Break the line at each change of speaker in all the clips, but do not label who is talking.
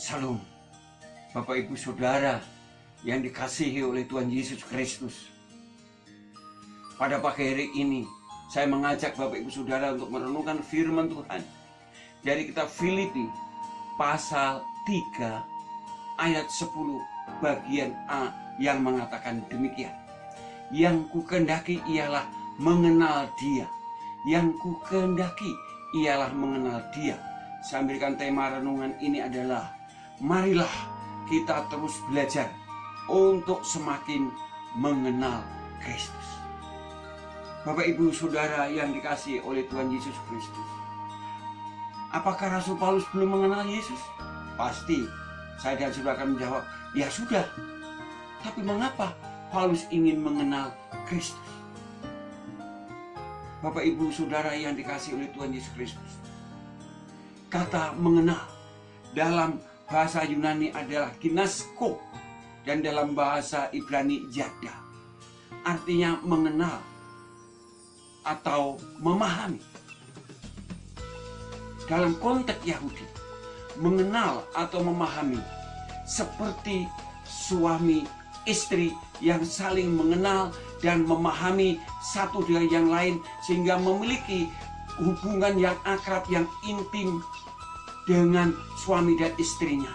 Salam, Bapak Ibu Saudara yang dikasihi oleh Tuhan Yesus Kristus. Pada pagi hari ini, saya mengajak Bapak Ibu Saudara untuk merenungkan firman Tuhan dari kitab Filipi pasal 3 ayat 10 bagian A yang mengatakan demikian. Yang kukehendaki ialah mengenal Dia. Yang kukehendaki ialah mengenal Dia. Saya berikan tema renungan ini adalah marilah kita terus belajar untuk semakin mengenal Kristus. Bapak Ibu Saudara yang dikasihi oleh Tuhan Yesus Kristus. Apakah Rasul Paulus belum mengenal Yesus? Pasti. Saya dan saudara akan menjawab, ya sudah. Tapi mengapa Paulus ingin mengenal Kristus? Bapak Ibu Saudara yang dikasihi oleh Tuhan Yesus Kristus. Kata mengenal dalam bahasa Yunani adalah ginasko dan dalam bahasa Ibrani yada. Artinya mengenal atau memahami. Dalam konteks Yahudi, mengenal atau memahami seperti suami istri yang saling mengenal dan memahami satu dengan yang lain sehingga memiliki hubungan yang akrab, yang intim dengan suami dan istrinya.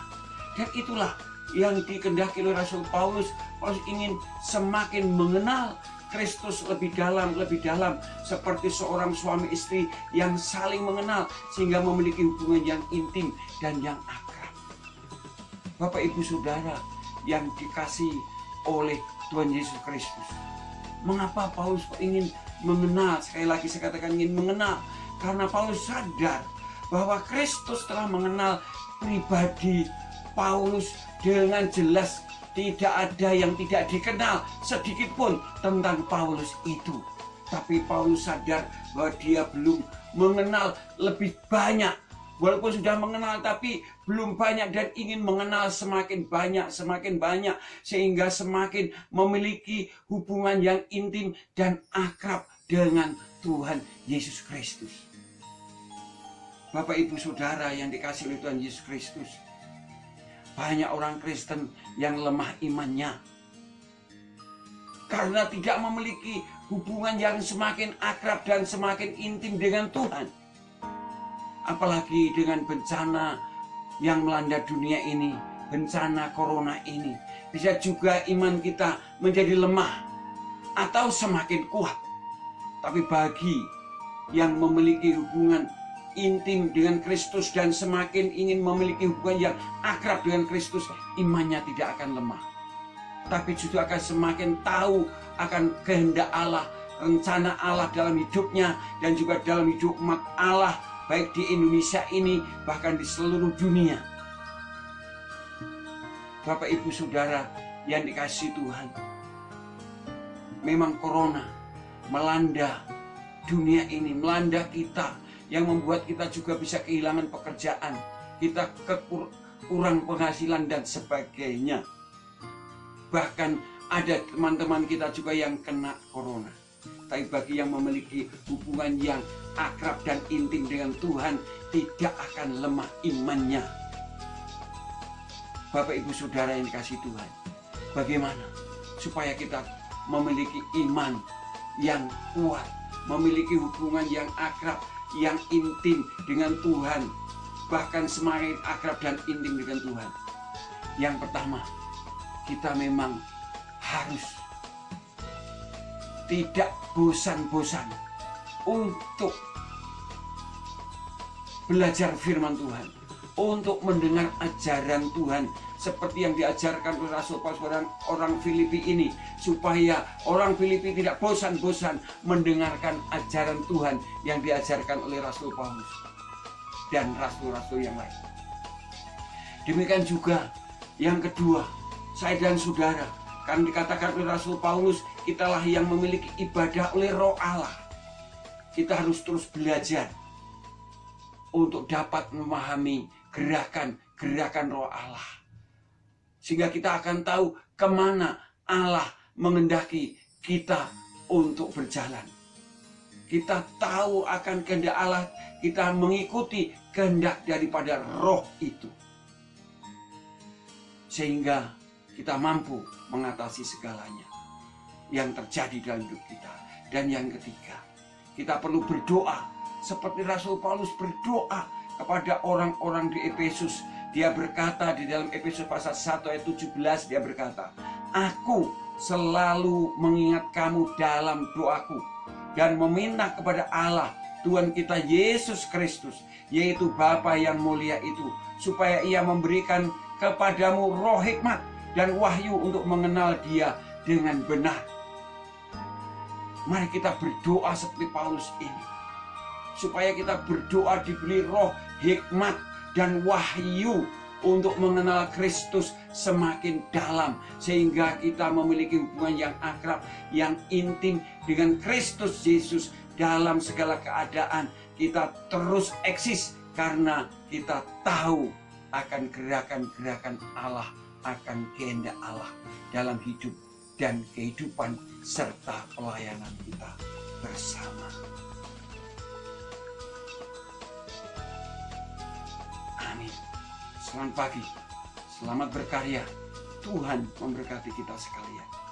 Dan itulah yang dikehendaki oleh Rasul Paulus. Paulus ingin semakin mengenal Kristus lebih dalam seperti seorang suami istri yang saling mengenal sehingga memiliki hubungan yang intim dan yang akrab. Bapak Ibu Saudara yang dikasihi oleh Tuhan Yesus Kristus. Mengapa Paulus ingin mengenal? Sekali lagi saya katakan ingin mengenal. Karena Paulus sadar bahwa Kristus telah mengenal pribadi Paulus dengan jelas. Tidak ada yang tidak dikenal sedikit pun tentang Paulus itu. Tapi Paulus sadar bahwa dia belum mengenal lebih banyak. Walaupun sudah mengenal tapi belum banyak dan ingin mengenal semakin banyak. Sehingga semakin memiliki hubungan yang intim dan akrab dengan Tuhan Yesus Kristus. Bapak Ibu Saudara yang dikasihi oleh Tuhan Yesus Kristus. Banyak orang Kristen yang lemah imannya karena tidak memiliki hubungan yang semakin akrab dan semakin intim dengan Tuhan. Apalagi dengan bencana yang melanda dunia ini, bencana corona ini, bisa juga iman kita menjadi lemah atau semakin kuat. Tapi bagi yang memiliki hubungan intim dengan Kristus dan semakin ingin memiliki hubungan yang akrab dengan Kristus, imannya tidak akan lemah, tapi justru akan semakin tahu akan kehendak Allah, rencana Allah dalam hidupnya dan juga dalam hidup umat Allah, baik di Indonesia ini bahkan di seluruh dunia. Bapak Ibu Saudara yang dikasihi Tuhan, memang corona melanda dunia ini, melanda kita, yang membuat kita juga bisa kehilangan pekerjaan, kita kurang penghasilan dan sebagainya. Bahkan ada teman-teman kita juga yang kena corona. Tapi bagi yang memiliki hubungan yang akrab dan intim dengan Tuhan, tidak akan lemah imannya. Bapak Ibu Saudara yang dikasihi Tuhan, bagaimana supaya kita memiliki iman yang kuat, memiliki hubungan yang akrab, yang intim dengan Tuhan, bahkan semakin akrab dan intim dengan Tuhan. Yang pertama, kita memang harus tidak bosan-bosan untuk belajar firman Tuhan, untuk mendengar ajaran Tuhan seperti yang diajarkan oleh Rasul Paulus orang Filipi ini, supaya orang Filipi tidak bosan-bosan mendengarkan ajaran Tuhan yang diajarkan oleh Rasul Paulus dan rasul-rasul yang lain. Demikian juga yang kedua, saya dan saudara, kan dikatakan oleh Rasul Paulus, kitalah yang memiliki ibadah oleh Roh Allah. Kita harus terus belajar untuk dapat memahami gerakan-gerakan Roh Allah, sehingga kita akan tahu kemana Allah mengendaki kita untuk berjalan. Kita tahu akan kehendak Allah, kita mengikuti kehendak daripada Roh itu. sehingga kita mampu mengatasi segalanya yang terjadi dalam hidup kita. Dan yang ketiga, kita perlu berdoa seperti Rasul Paulus berdoa kepada orang-orang di Efesus. Dia berkata di dalam Efesus pasal 1 ayat 17, dia berkata, "Aku selalu mengingat kamu dalam doaku dan meminta kepada Allah Tuhan kita Yesus Kristus, yaitu Bapa yang mulia itu, supaya Ia memberikan kepadamu roh hikmat dan wahyu untuk mengenal Dia dengan benar." Mari kita berdoa seperti Paulus ini, supaya kita berdoa diberi roh hikmat dan wahyu untuk mengenal Kristus semakin dalam, sehingga kita memiliki hubungan yang akrab, yang intim dengan Kristus Yesus. Dalam segala keadaan kita terus eksis karena kita tahu akan gerakan-gerakan Allah, akan kehendak Allah dalam hidup dan kehidupan serta pelayanan kita bersama. Amin. Selamat pagi, selamat berkarya. Tuhan memberkati kita sekalian.